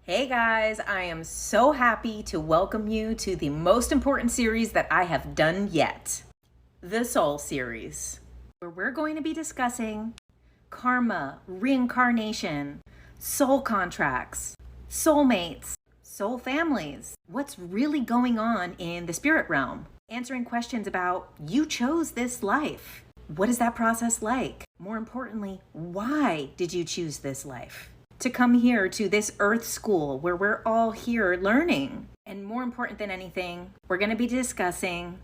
Hey guys, I am so happy to welcome you to the most important series that I have done yet, the Soul series, where we're going to be discussing karma, reincarnation, soul contracts, soulmates, soul families, what's really going on in the spirit realm, answering questions about you chose this life. What is that process like? More importantly, why did you choose this life? To come here to this earth school where we're all here learning. And more important than anything, we're going to be discussing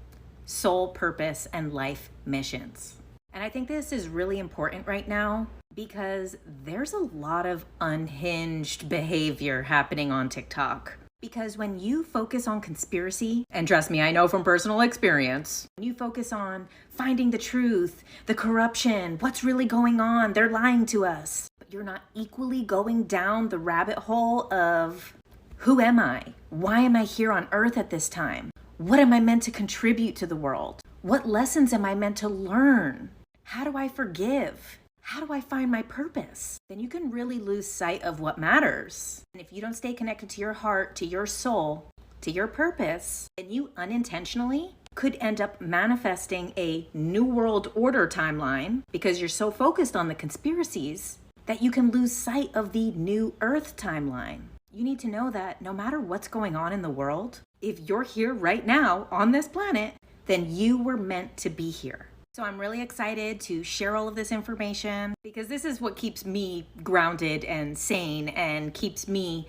soul purpose and life missions. And I think this is really important right now because there's a lot of unhinged behavior happening on TikTok. Because when you focus on conspiracy, and trust me, I know from personal experience, when you focus on finding the truth, the corruption, what's really going on, they're lying to us. But you're not equally going down the rabbit hole of who am I? Why am I here on earth at this time? What am I meant to contribute to the world? What lessons am I meant to learn? How do I forgive? How do I find my purpose? Then you can really lose sight of what matters. And if you don't stay connected to your heart, to your soul, to your purpose, then you unintentionally could end up manifesting a new world order timeline because you're so focused on the conspiracies that you can lose sight of the new earth timeline. You need to know that no matter what's going on in the world, if you're here right now on this planet, then you were meant to be here. So I'm really excited to share all of this information because this is what keeps me grounded and sane and keeps me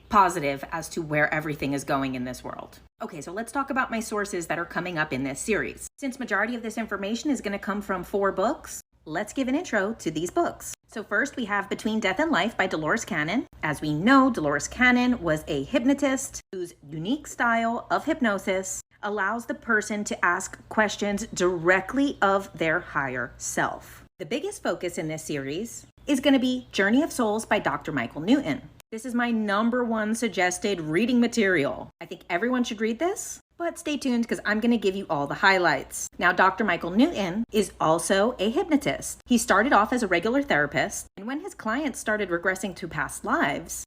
positive as to where everything is going in this world. Okay, so let's talk about my sources that are coming up in this series. Since majority of this information is going to come from 4 books, let's give an intro to these books. So first we have Between Death and Life by Dolores Cannon. As we know, Dolores Cannon was a hypnotist whose unique style of hypnosis allows the person to ask questions directly of their higher self. The biggest focus in this series is going to be Journey of Souls by Dr. Michael Newton. This is my #1 suggested reading material. I think everyone should read this, but stay tuned because I'm going to give you all the highlights. Now, Dr. Michael Newton is also a hypnotist. He started off as a regular therapist, and when his clients started regressing to past lives,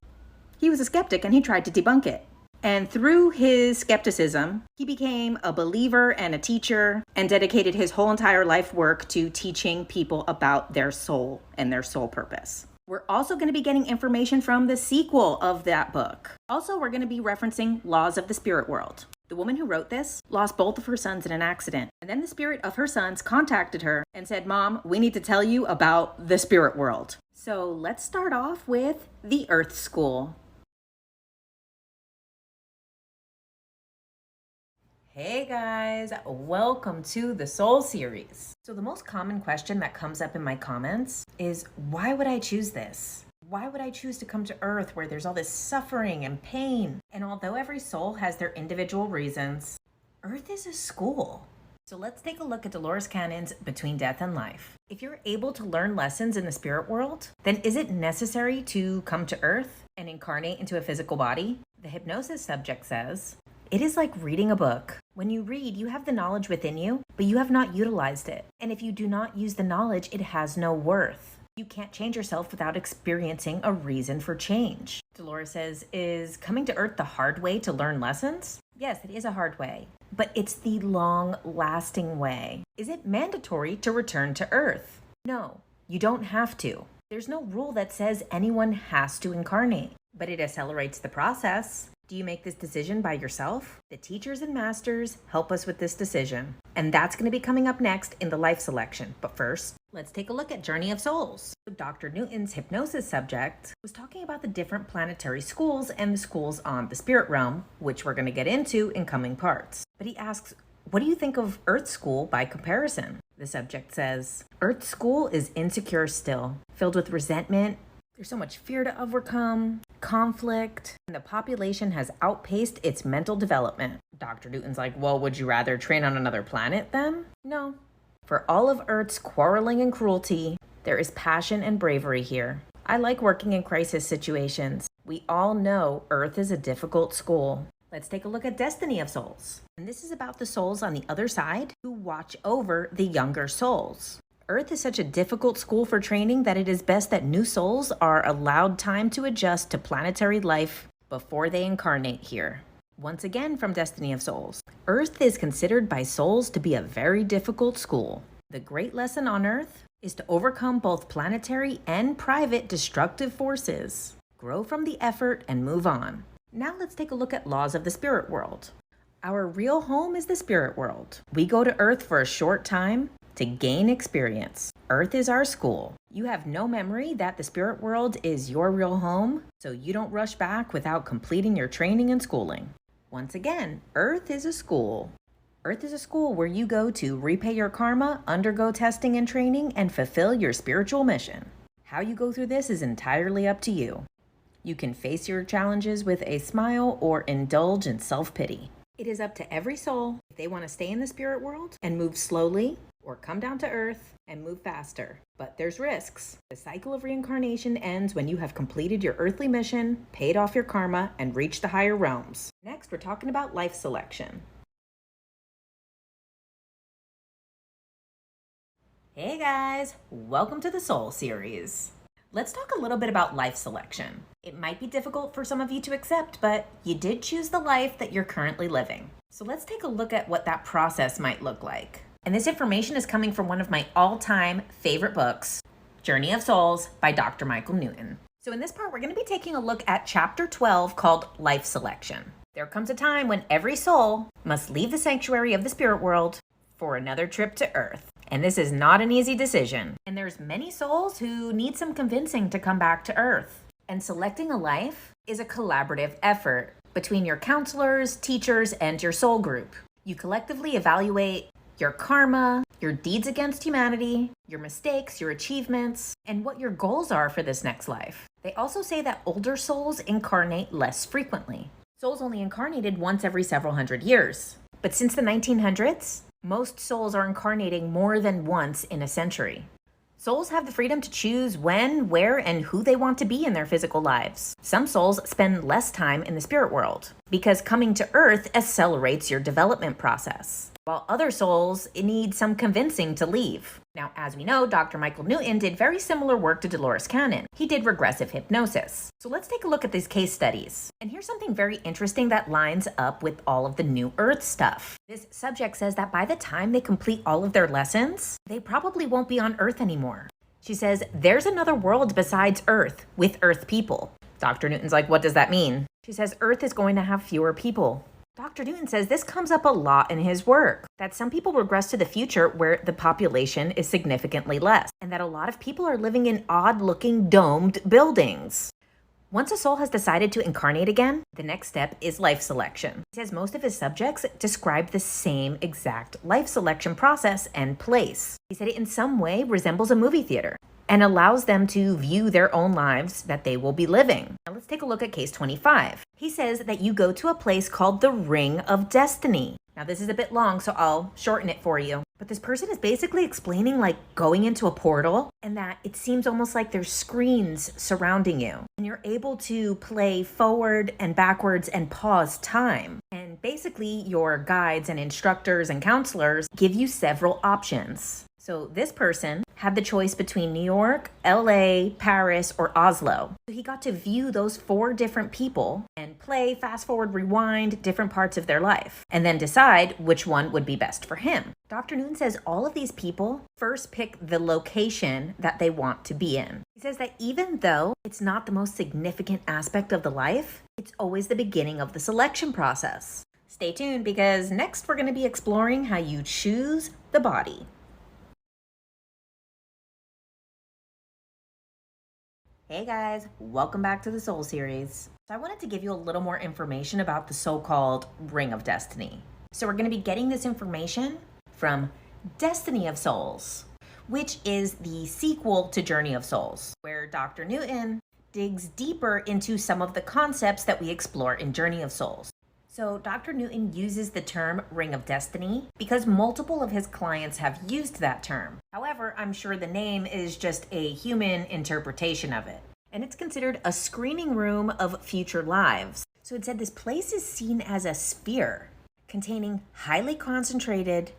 he was a skeptic and he tried to debunk it. And through his skepticism, he became a believer and a teacher and dedicated his whole entire life work to teaching people about their soul and their soul purpose. We're also going to be getting information from the sequel of that book. Also, we're going to be referencing Laws of the Spirit World. The woman who wrote this lost both of her sons in an accident. And then the spirit of her sons contacted her and said, "Mom, we need to tell you about the spirit world." So let's start off with the Earth School. Hey guys, welcome to the Soul series. So the most common question that comes up in my comments is, why would I choose this? Why would I choose to come to Earth where there's all this suffering and pain? And although every soul has their individual reasons, Earth is a school. So let's take a look at Dolores Cannon's Between Death and Life. If you're able to learn lessons in the spirit world, then is it necessary to come to Earth and incarnate into a physical body? The hypnosis subject says, it is like reading a book. When you read, you have the knowledge within you, but you have not utilized it. And if you do not use the knowledge, it has no worth. You can't change yourself without experiencing a reason for change. Dolores says, is coming to Earth the hard way to learn lessons? Yes, it is a hard way, but it's the long-lasting way. Is it mandatory to return to Earth? No, you don't have to. There's no rule that says anyone has to incarnate, but it accelerates the process. Do you make this decision by yourself? The teachers and masters help us with this decision. And that's going to be coming up next in the life selection. But first, let's take a look at Journey of Souls. Dr. Newton's hypnosis subject was talking about the different planetary schools and the schools on the spirit realm, which we're going to get into in coming parts. But he asks, what do you think of Earth School by comparison? The subject says, Earth School is insecure still, filled with resentment. There's so much fear to overcome, conflict, and the population has outpaced its mental development. Dr. Newton's like, well, would you rather train on another planet then? No. For all of Earth's quarreling and cruelty, there is passion and bravery here. I like working in crisis situations. We all know Earth is a difficult school. Let's take a look at Destiny of Souls. And this is about the souls on the other side who watch over the younger souls. Earth is such a difficult school for training that it is best that new souls are allowed time to adjust to planetary life before they incarnate here. Once again from Destiny of Souls, Earth is considered by souls to be a very difficult school. The great lesson on Earth is to overcome both planetary and private destructive forces, grow from the effort, and move on. Now let's take a look at laws of the spirit world. Our real home is the spirit world. We go to Earth for a short time to gain experience. Earth is our school. You have no memory that the spirit world is your real home, so you don't rush back without completing your training and schooling. Once again, Earth is a school. Earth is a school where you go to repay your karma, undergo testing and training, and fulfill your spiritual mission. How you go through this is entirely up to you. You can face your challenges with a smile or indulge in self-pity. It is up to every soul if they want to stay in the spirit world and move slowly, or come down to Earth and move faster. But there's risks. The cycle of reincarnation ends when you have completed your earthly mission, paid off your karma, and reached the higher realms. Next, we're talking about life selection. Hey guys, welcome to the Soul series. Let's talk a little bit about life selection. It might be difficult for some of you to accept, but you did choose the life that you're currently living. So let's take a look at what that process might look like. And this information is coming from one of my all-time favorite books, Journey of Souls by Dr. Michael Newton. So in this part, we're going to be taking a look at chapter 12 called Life Selection. There comes a time when every soul must leave the sanctuary of the spirit world for another trip to Earth. And this is not an easy decision. And there's many souls who need some convincing to come back to Earth. And selecting a life is a collaborative effort between your counselors, teachers, and your soul group. You collectively evaluate your karma, your deeds against humanity, your mistakes, your achievements, and what your goals are for this next life. They also say that older souls incarnate less frequently. Souls only incarnated once every several hundred years. But since the 1900s, most souls are incarnating more than once in a century. Souls have the freedom to choose when, where, and who they want to be in their physical lives. Some souls spend less time in the spirit world because coming to Earth accelerates your development process, while other souls need some convincing to leave. Now, as we know, Dr. Michael Newton did very similar work to Dolores Cannon. He did regressive hypnosis. So let's take a look at these case studies. And here's something very interesting that lines up with all of the New Earth stuff. This subject says that by the time they complete all of their lessons, they probably won't be on Earth anymore. She says, there's another world besides Earth with Earth people. Dr. Newton's like, what does that mean? She says, Earth is going to have fewer people. Dr. Newton says this comes up a lot in his work, that some people regress to the future where the population is significantly less, and that a lot of people are living in odd-looking domed buildings. Once a soul has decided to incarnate again, the next step is life selection. He says most of his subjects describe the same exact life selection process and place. He said it in some way resembles a movie theater and allows them to view their own lives that they will be living. Now let's take a look at case 25. He says that you go to a place called the Ring of Destiny. Now this is a bit long, so I'll shorten it for you. But this person is basically explaining like going into a portal and that it seems almost like there's screens surrounding you. And you're able to play forward and backwards and pause time. And basically your guides and instructors and counselors give you several options. So this person had the choice between New York, LA, Paris, or Oslo. So he got to view those 4 different people and play, fast forward, rewind different parts of their life, and then decide which one would be best for him. Dr. Newton says all of these people first pick the location that they want to be in. He says that even though it's not the most significant aspect of the life, it's always the beginning of the selection process. Stay tuned because next we're going to be exploring how you choose the body. Hey guys, welcome back to the Soul series. So I wanted to give you a little more information about the so-called Ring of Destiny. So we're going to be getting this information from Destiny of Souls, which is the sequel to Journey of Souls, where Dr. Newton digs deeper into some of the concepts that we explore in Journey of Souls. So Dr. Newton uses the term Ring of Destiny because multiple of his clients have used that term. However, I'm sure the name is just a human interpretation of it. And it's considered a screening room of future lives. So it said this place is seen as a sphere containing highly concentrated,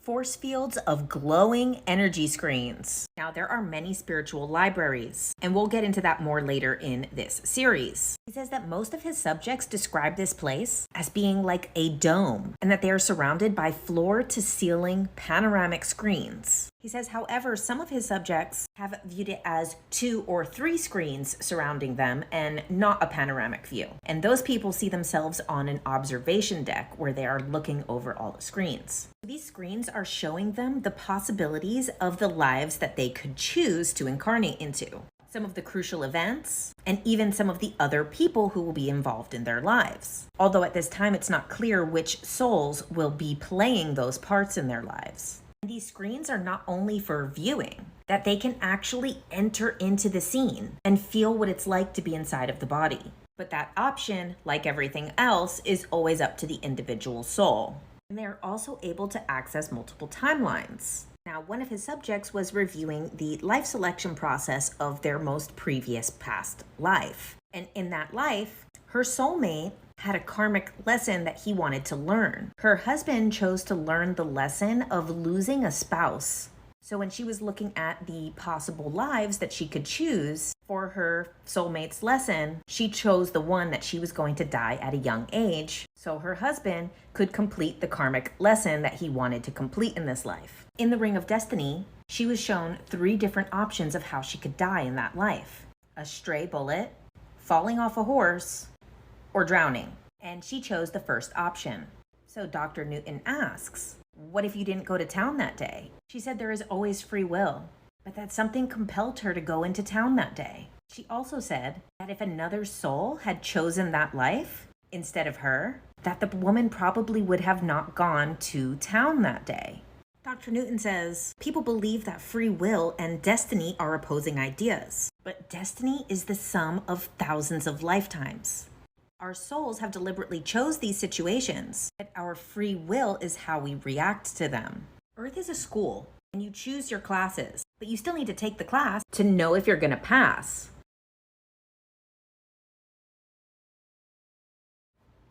force fields of glowing energy screens. Now, there are many spiritual libraries, and we'll get into that more later in this series. He says that most of his subjects describe this place as being like a dome, and that they are surrounded by floor-to-ceiling panoramic screens. He says, however, some of his subjects have viewed it as 2 or 3 screens surrounding them and not a panoramic view. And those people see themselves on an observation deck where they are looking over all the screens. These screens are showing them the possibilities of the lives that they could choose to incarnate into, some of the crucial events, and even some of the other people who will be involved in their lives. Although at this time it's not clear which souls will be playing those parts in their lives. These screens are not only for viewing, that they can actually enter into the scene and feel what it's like to be inside of the body. But that option, like everything else, is always up to the individual soul. And they are also able to access multiple timelines. Now, one of his subjects was reviewing the life selection process of their most previous past life. And in that life, her soulmate had a karmic lesson that he wanted to learn. Her husband chose to learn the lesson of losing a spouse. So when she was looking at the possible lives that she could choose for her soulmate's lesson, she chose the one that she was going to die at a young age, so her husband could complete the karmic lesson that he wanted to complete in this life. In the Ring of Destiny, she was shown 3 different options of how she could die in that life: a stray bullet, falling off a horse, or drowning. And she chose the first option. So Dr. Newton asks, what if you didn't go to town that day? She said there is always free will, but that something compelled her to go into town that day. She also said that if another soul had chosen that life instead of her, that the woman probably would have not gone to town that day. Dr. Newton says, people believe that free will and destiny are opposing ideas, but destiny is the sum of thousands of lifetimes. Our souls have deliberately chose these situations, but our free will is how we react to them. Earth is a school, and you choose your classes, but you still need to take the class to know if you're going to pass.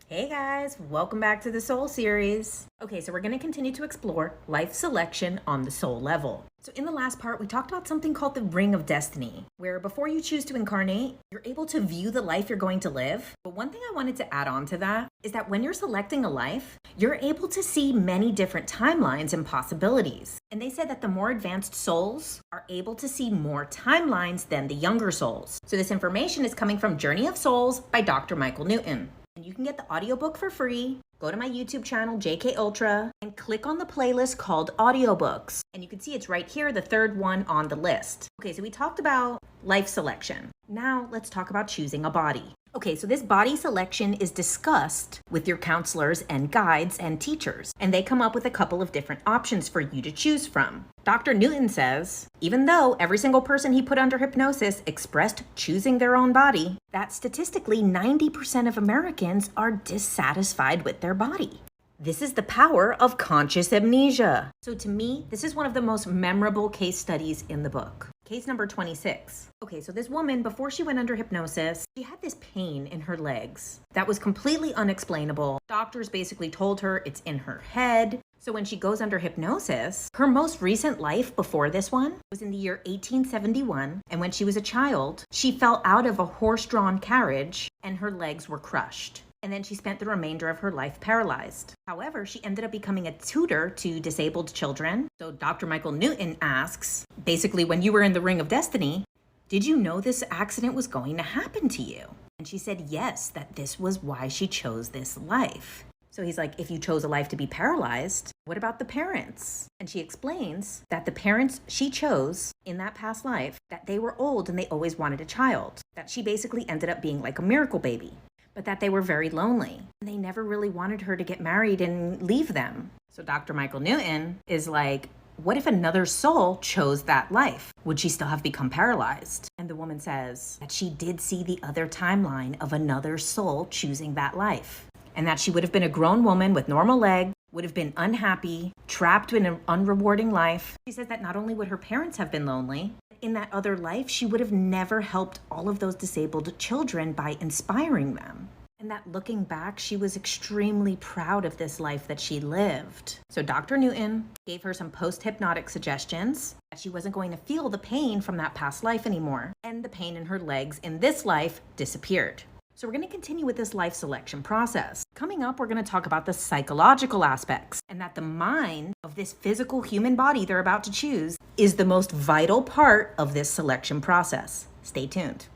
Hey guys, welcome back to the Soul series. Okay, so we're going to continue to explore life selection on the soul level. So in the last part, we talked about something called the Ring of Destiny, where before you choose to incarnate, you're able to view the life you're going to live. But one thing I wanted to add on to that is that when you're selecting a life, you're able to see many different timelines and possibilities. And they said that the more advanced souls are able to see more timelines than the younger souls. So this information is coming from Journey of Souls by Dr. Michael Newton. And you can get the audiobook for free. Go to my YouTube channel, JK Ultra, and click on the playlist called Audiobooks. And you can see it's right here, the 3rd one on the list. Okay, so we talked about life selection. Now let's talk about choosing a body. Okay, so this body selection is discussed with your counselors and guides and teachers, and they come up with a couple of different options for you to choose from. Dr. Newton says, even though every single person he put under hypnosis expressed choosing their own body, that statistically 90% of Americans are dissatisfied with their body. This is the power of conscious amnesia. So to me, this is one of the most memorable case studies in the book. Case number 26. Okay, so this woman, before she went under hypnosis, she had this pain in her legs that was completely unexplainable. Doctors basically told her it's in her head. So when she goes under hypnosis, her most recent life before this one was in the year 1871. And when she was a child, she fell out of a horse-drawn carriage and her legs were crushed. And then she spent the remainder of her life paralyzed. However, she ended up becoming a tutor to disabled children. So Dr. Michael Newton asks, basically, when you were in the Ring of Destiny, did you know this accident was going to happen to you? And she said yes, that this was why she chose this life. So he's like, if you chose a life to be paralyzed, what about the parents? And she explains that the parents she chose in that past life, that they were old and they always wanted a child. That she basically ended up being like a miracle baby, but that they were very lonely. And they never really wanted her to get married and leave them. So Dr. Michael Newton is like, what if another soul chose that life? Would she still have become paralyzed? And the woman says that she did see the other timeline of another soul choosing that life. And that she would have been a grown woman with normal legs, would have been unhappy, trapped in an unrewarding life. She says that not only would her parents have been lonely, in that other life, she would have never helped all of those disabled children by inspiring them. and that looking back, she was extremely proud of this life that she lived. So Dr. Newton gave her some post-hypnotic suggestions that she wasn't going to feel the pain from that past life anymore, and the pain in her legs in this life disappeared. So we're going to continue with this life selection process. Coming up, we're going to talk about the psychological aspects, and that the mind of this physical human body they're about to choose is the most vital part of this selection process. Stay tuned.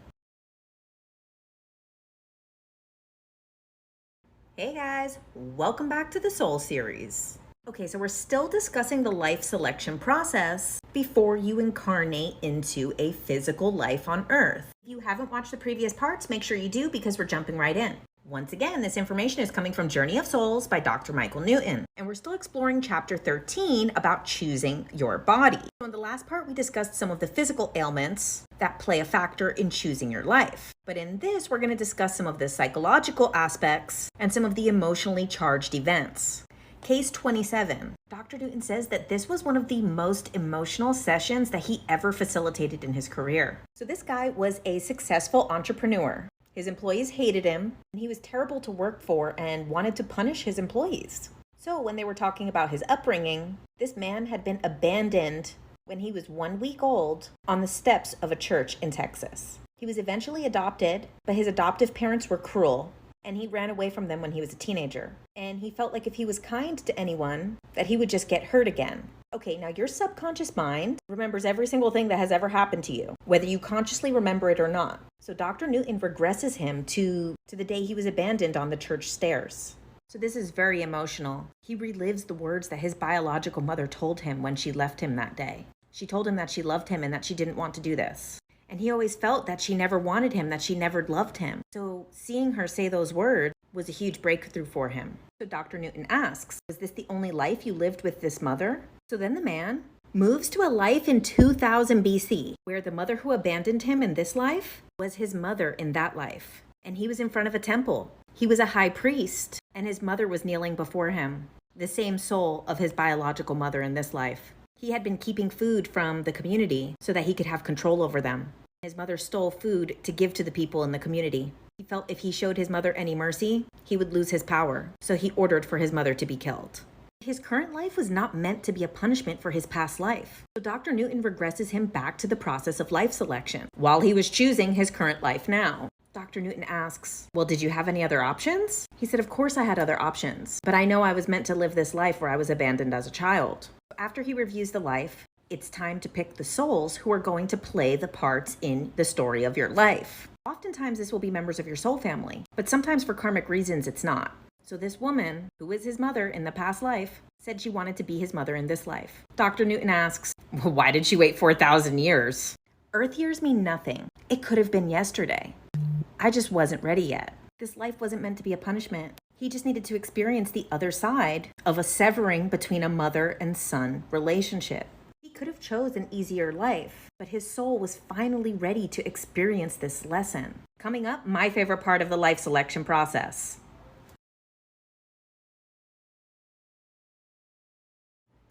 Hey guys, welcome back to the Soul series. Okay, so we're still discussing the life selection process before you incarnate into a physical life on Earth. If you haven't watched the previous parts, make sure you do because we're jumping right in. Once again, this information is coming from Journey of Souls by Dr. Michael Newton, and we're still exploring chapter 13 about choosing your body. So in the last part, we discussed some of the physical ailments that play a factor in choosing your life. But in this, we're going to discuss some of the psychological aspects and some of the emotionally charged events. Case 27. Dr. Newton says that this was one of the most emotional sessions that he ever facilitated in his career. So this guy was a successful entrepreneur. His employees hated him, and he was terrible to work for and wanted to punish his employees. So when they were talking about his upbringing, this man had been abandoned when he was 1 week old on the steps of a church in Texas. He was eventually adopted, but his adoptive parents were cruel, and he ran away from them when he was a teenager. And he felt like if he was kind to anyone, that he would just get hurt again. Okay, now your subconscious mind remembers every single thing that has ever happened to you, whether you consciously remember it or not. So Dr. Newton regresses him to the day he was abandoned on the church stairs. So this is very emotional. He relives the words that his biological mother told him when she left him that day. She told him that she loved him and that she didn't want to do this. And he always felt that she never wanted him, that she never loved him. So seeing her say those words was a huge breakthrough for him. So Dr. Newton asks, was this the only life you lived with this mother? So then the man moves to a life in 2000 BC, where the mother who abandoned him in this life was his mother in that life. And he was in front of a temple. He was a high priest, and his mother was kneeling before him, the same soul of his biological mother in this life. He had been keeping food from the community so that he could have control over them. His mother stole food to give to the people in the community. He felt if he showed his mother any mercy, he would lose his power, so he ordered for his mother to be killed. His current life was not meant to be a punishment for his past life. So Dr. Newton regresses him back to the process of life selection while he was choosing his current life now. Dr. Newton asks, well, did you have any other options? He said, of course I had other options, but I know I was meant to live this life where I was abandoned as a child. After he reviews the life, it's time to pick the souls who are going to play the parts in the story of your life. Oftentimes this will be members of your soul family, but sometimes for karmic reasons it's not. So this woman, who is his mother in the past life, said she wanted to be his mother in this life. Dr. Newton asks, well, why did she wait 4,000 years? Earth years mean nothing. It could have been yesterday. I just wasn't ready yet. This life wasn't meant to be a punishment. He just needed to experience the other side of a severing between a mother and son relationship. He could have chosen an easier life, but his soul was finally ready to experience this lesson. Coming up, my favorite part of the life selection process.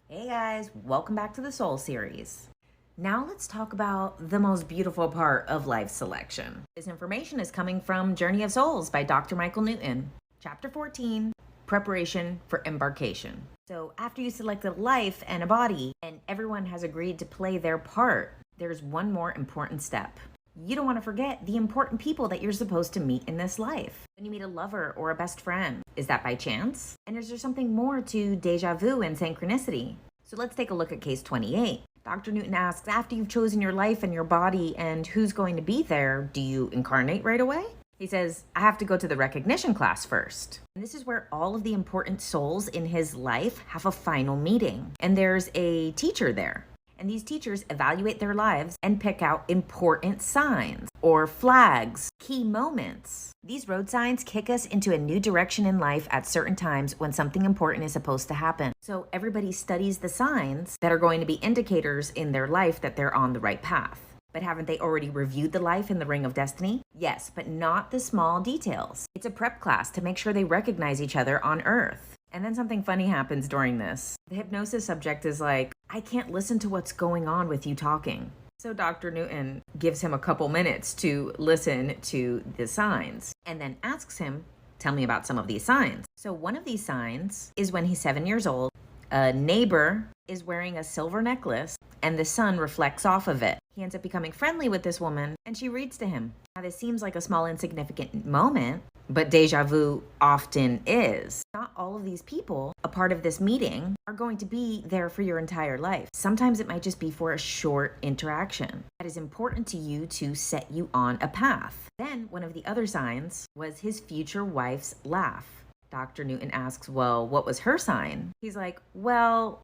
Hey guys, welcome back to the Soul series. Now let's talk about the most beautiful part of life selection. This information is coming from Journey of Souls by Dr. Michael Newton. Chapter 14, Preparation for Embarkation. So after you select a life and a body, and everyone has agreed to play their part, there's one more important step. You don't want to forget the important people that you're supposed to meet in this life. When you meet a lover or a best friend, is that by chance? And is there something more to deja vu and synchronicity? So let's take a look at case 28. Dr. Newton asks, after you've chosen your life and your body and who's going to be there, do you incarnate right away? He says, I have to go to the recognition class first. And this is where all of the important souls in his life have a final meeting. And there's a teacher there. And these teachers evaluate their lives and pick out important signs or flags, key moments. These road signs kick us into a new direction in life at certain times when something important is supposed to happen. So everybody studies the signs that are going to be indicators in their life that they're on the right path. But haven't they already reviewed the life in the Ring of Destiny? Yes, but not the small details. It's a prep class to make sure they recognize each other on Earth. And then something funny happens during this. The hypnosis subject is like, I can't listen to what's going on with you talking. So Dr. Newton gives him a couple minutes to listen to the signs and then asks him, Tell me about some of these signs. So one of these signs is when he's 7 years old, a neighbor is wearing a silver necklace and the sun reflects off of it. He ends up becoming friendly with this woman and she reads to him. Now this seems like a small insignificant moment, but deja vu often is. Not all of these people a part of this meeting are going to be there for your entire life. Sometimes it might just be for a short interaction that is important to you to set you on a path. Then one of the other signs was his future wife's laugh. Dr. Newton asks, well, what was her sign? He's like, well,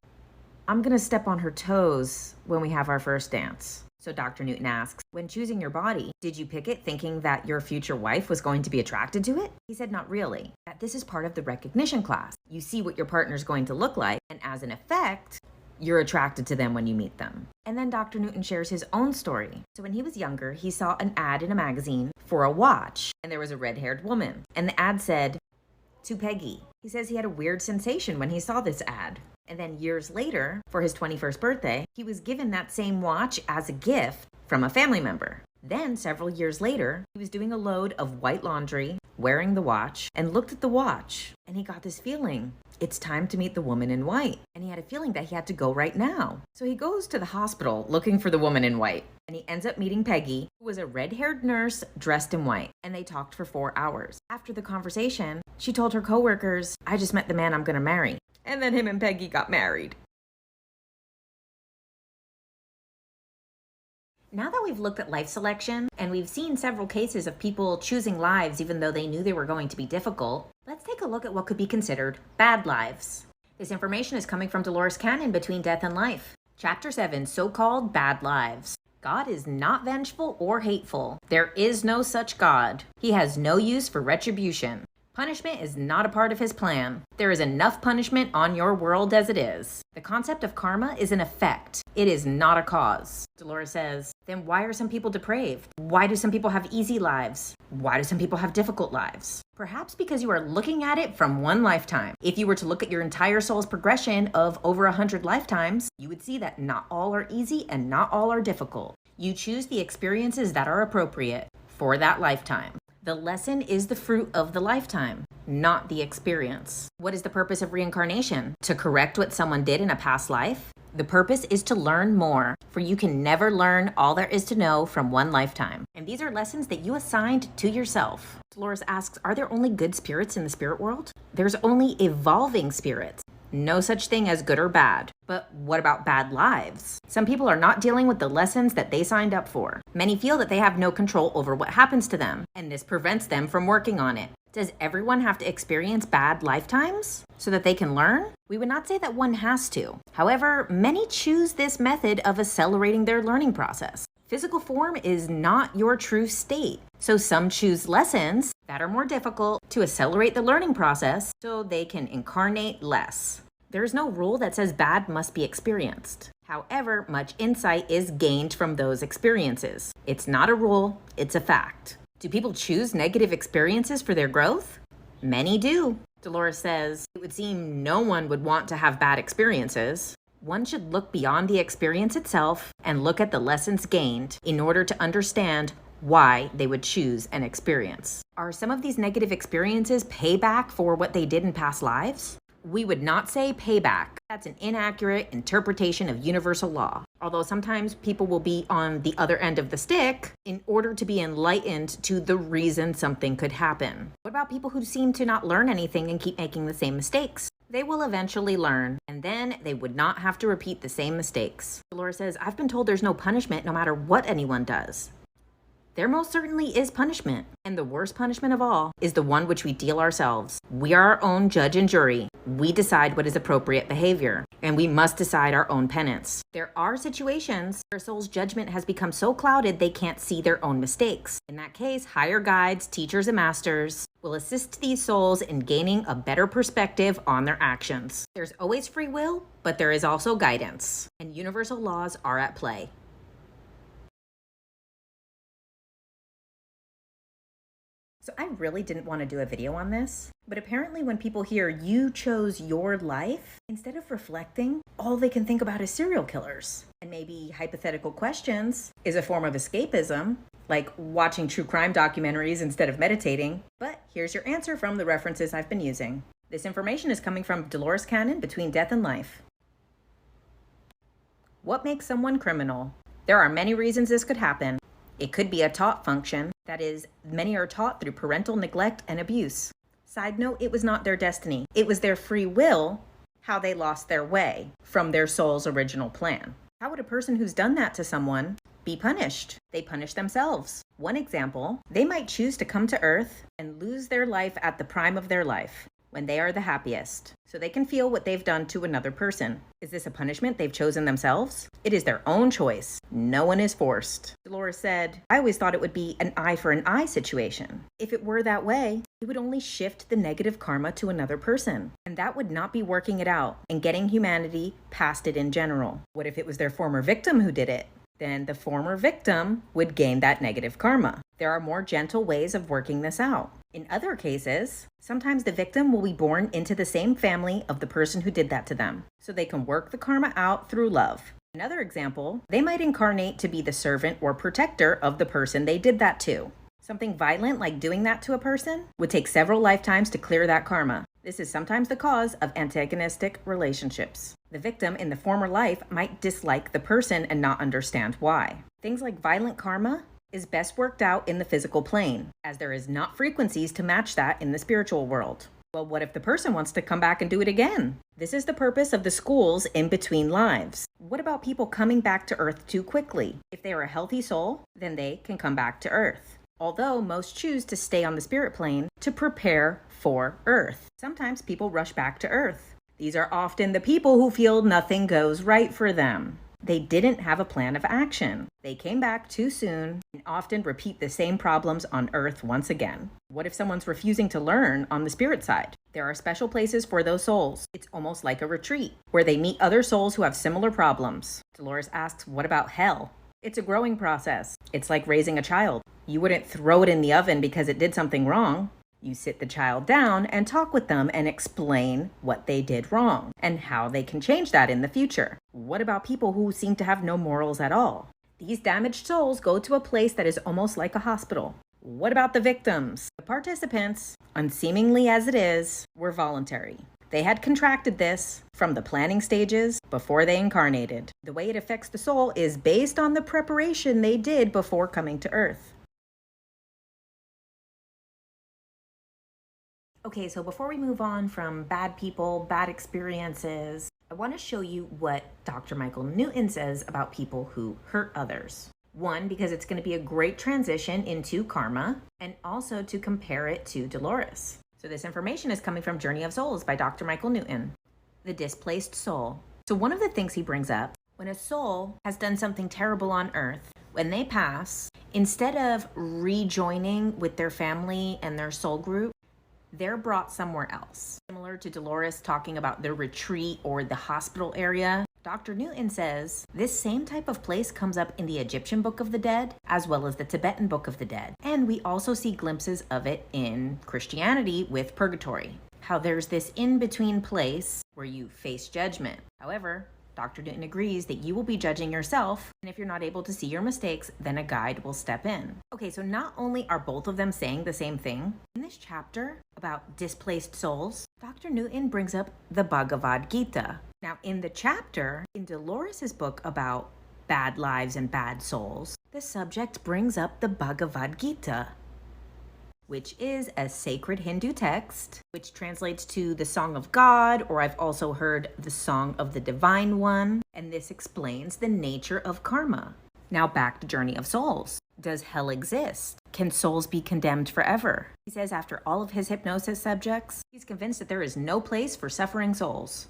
I'm gonna step on her toes when we have our first dance. So Dr. Newton asks, when choosing your body, did you pick it thinking that your future wife was going to be attracted to it? He said, not really. That this is part of the recognition class. You see what your partner's going to look like, and as an effect, you're attracted to them when you meet them. And then Dr. Newton shares his own story. So when he was younger, he saw an ad in a magazine for a watch, and there was a red-haired woman. And the ad said, to Peggy. He says he had a weird sensation when he saw this ad. And then years later, for his 21st birthday, he was given that same watch as a gift from a family member. Then, several years later, he was doing a load of white laundry, wearing the watch, and looked at the watch, and he got this feeling. It's time to meet the woman in white. And he had a feeling that he had to go right now. So he goes to the hospital looking for the woman in white. And he ends up meeting Peggy, who was a red-haired nurse dressed in white. And they talked for 4 hours. After the conversation, she told her coworkers, I just met the man I'm gonna marry. And then him and Peggy got married. Now that we've looked at life selection, and we've seen several cases of people choosing lives even though they knew they were going to be difficult, let's take a look at what could be considered bad lives. This information is coming from Dolores Cannon, Between Death and Life. Chapter 7, So-Called Bad Lives. God is not vengeful or hateful. There is no such God. He has no use for retribution. Punishment is not a part of his plan. There is enough punishment on your world as it is. The concept of karma is an effect. It is not a cause. Dolores says, then why are some people depraved? Why do some people have easy lives? Why do some people have difficult lives? Perhaps because you are looking at it from one lifetime. If you were to look at your entire soul's progression of over 100 lifetimes, you would see that not all are easy and not all are difficult. You choose the experiences that are appropriate for that lifetime. The lesson is the fruit of the lifetime, not the experience. What is the purpose of reincarnation? To correct what someone did in a past life? The purpose is to learn more, for you can never learn all there is to know from one lifetime. And these are lessons that you assigned to yourself. Dolores asks, are there only good spirits in the spirit world? There's only evolving spirits. No such thing as good or bad. But what about bad lives? Some people are not dealing with the lessons that they signed up for. Many feel that they have no control over what happens to them, and this prevents them from working on it. Does everyone have to experience bad lifetimes so that they can learn? We would not say that one has to. However, many choose this method of accelerating their learning process. Physical form is not your true state, so some choose lessons that are more difficult to accelerate the learning process so they can incarnate less. There is no rule that says bad must be experienced. However, much insight is gained from those experiences. It's not a rule, it's a fact. Do people choose negative experiences for their growth? Many do. Dolores says, it would seem no one would want to have bad experiences. One should look beyond the experience itself and look at the lessons gained in order to understand why they would choose an experience. Are some of these negative experiences payback for what they did in past lives? We would not say payback. That's an inaccurate interpretation of universal law. Although sometimes people will be on the other end of the stick in order to be enlightened to the reason something could happen. What about people who seem to not learn anything and keep making the same mistakes? They will eventually learn, and then they would not have to repeat the same mistakes. Dolores says, I've been told there's no punishment no matter what anyone does. There most certainly is punishment, and the worst punishment of all is the one which we deal ourselves. We are our own judge and jury. We decide what is appropriate behavior, and we must decide our own penance. There are situations where a soul's judgment has become so clouded they can't see their own mistakes. In that case, higher guides, teachers, and masters will assist these souls in gaining a better perspective on their actions. There's always free will, but there is also guidance, and universal laws are at play. So I really didn't want to do a video on this, but apparently when people hear you chose your life, instead of reflecting, all they can think about is serial killers. And maybe hypothetical questions is a form of escapism, like watching true crime documentaries instead of meditating. But here's your answer from the references I've been using. This information is coming from Dolores Cannon, Between Death and Life. What makes someone criminal? There are many reasons this could happen. It could be a taught function. That is, many are taught through parental neglect and abuse. Side note, it was not their destiny. It was their free will, how they lost their way from their soul's original plan. How would a person who's done that to someone be punished? They punish themselves. One example, they might choose to come to Earth and lose their life at the prime of their life, when they are the happiest, so they can feel what they've done to another person. Is this a punishment they've chosen themselves? It is their own choice. No one is forced. Dolores said, I always thought it would be an eye for an eye situation. If it were that way, it would only shift the negative karma to another person. And that would not be working it out and getting humanity past it in general. What if it was their former victim who did it? Then the former victim would gain that negative karma. There are more gentle ways of working this out. In other cases, sometimes the victim will be born into the same family of the person who did that to them, so they can work the karma out through love. Another example, they might incarnate to be the servant or protector of the person they did that to. Something violent like doing that to a person would take several lifetimes to clear that karma. This is sometimes the cause of antagonistic relationships. The victim in the former life might dislike the person and not understand why. Things like violent karma is best worked out in the physical plane, as there is not frequencies to match that in the spiritual world. Well, what if the person wants to come back and do it again? This is the purpose of the schools in between lives. What about people coming back to Earth too quickly? If they are a healthy soul, then they can come back to Earth. Although most choose to stay on the spirit plane to prepare for Earth. Sometimes people rush back to Earth. These are often the people who feel nothing goes right for them. They didn't have a plan of action. They came back too soon and often repeat the same problems on Earth once again. What if someone's refusing to learn on the spirit side? There are special places for those souls. It's almost like a retreat where they meet other souls who have similar problems. Dolores asks, what about hell? It's a growing process. It's like raising a child. You wouldn't throw it in the oven because it did something wrong. You sit the child down and talk with them and explain what they did wrong and how they can change that in the future. What about people who seem to have no morals at all? These damaged souls go to a place that is almost like a hospital. What about the victims? The participants, unseemingly as it is, were voluntary. They had contracted this from the planning stages before they incarnated. The way it affects the soul is based on the preparation they did before coming to Earth. Okay, so before we move on from bad people, bad experiences, I want to show you what Dr. Michael Newton says about people who hurt others. One, because it's going to be a great transition into karma, and also to compare it to Dolores. So this information is coming from Journey of Souls by Dr. Michael Newton. The displaced soul. So one of the things he brings up, when a soul has done something terrible on Earth, when they pass, instead of rejoining with their family and their soul group, they're brought somewhere else. Similar to Dolores talking about the retreat or the hospital area, Dr. Newton says this same type of place comes up in the Egyptian Book of the Dead, as well as the Tibetan Book of the Dead. And we also see glimpses of it in Christianity with purgatory. How there's this in-between place where you face judgment. However, Dr. Newton agrees that you will be judging yourself, and if you're not able to see your mistakes, then a guide will step in. Okay, so not only are both of them saying the same thing, in this chapter about displaced souls, Dr. Newton brings up the Bhagavad Gita. Now, in the chapter, in Dolores' book about bad lives and bad souls, the subject brings up the Bhagavad Gita, which is a sacred Hindu text, which translates to the Song of God, or I've also heard the Song of the Divine One, and this explains the nature of karma. Now back to Journey of Souls. Does hell exist? Can souls be condemned forever? He says after all of his hypnosis subjects, he's convinced that there is no place for suffering souls,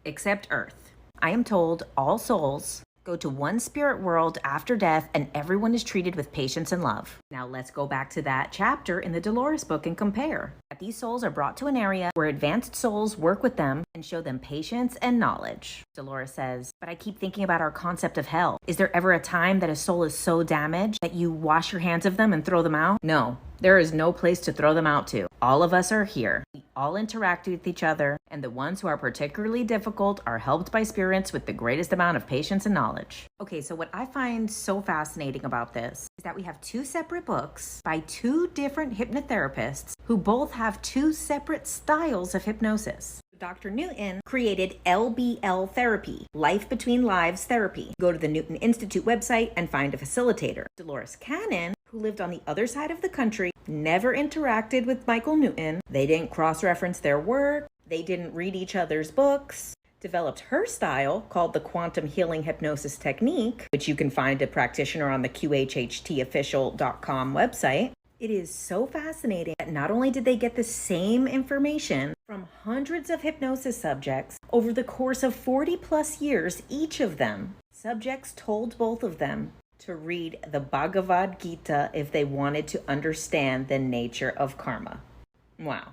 except Earth. I am told all souls go to one spirit world after death, and everyone is treated with patience and love. Now let's go back to that chapter in the Dolores book and compare. That these souls are brought to an area where advanced souls work with them and show them patience and knowledge. Dolores says, but I keep thinking about our concept of hell. Is there ever a time that a soul is so damaged that you wash your hands of them and throw them out? No. There is no place to throw them out to. All of us are here. We all interact with each other, and the ones who are particularly difficult are helped by spirits with the greatest amount of patience and knowledge. Okay, so what I find so fascinating about this is that we have two separate books by two different hypnotherapists who both have two separate styles of hypnosis. Dr. Newton created LBL therapy, Life Between Lives therapy. Go to the Newton Institute website and find a facilitator. Dolores Cannon, who lived on the other side of the country, never interacted with Michael Newton. They didn't cross-reference their work. They didn't read each other's books. Developed her style called the Quantum Healing Hypnosis Technique, which you can find a practitioner on the QHHTofficial.com website. It is so fascinating that not only did they get the same information from hundreds of hypnosis subjects over the course of 40 plus years, each of them, subjects told both of them to read the Bhagavad Gita if they wanted to understand the nature of karma. Wow.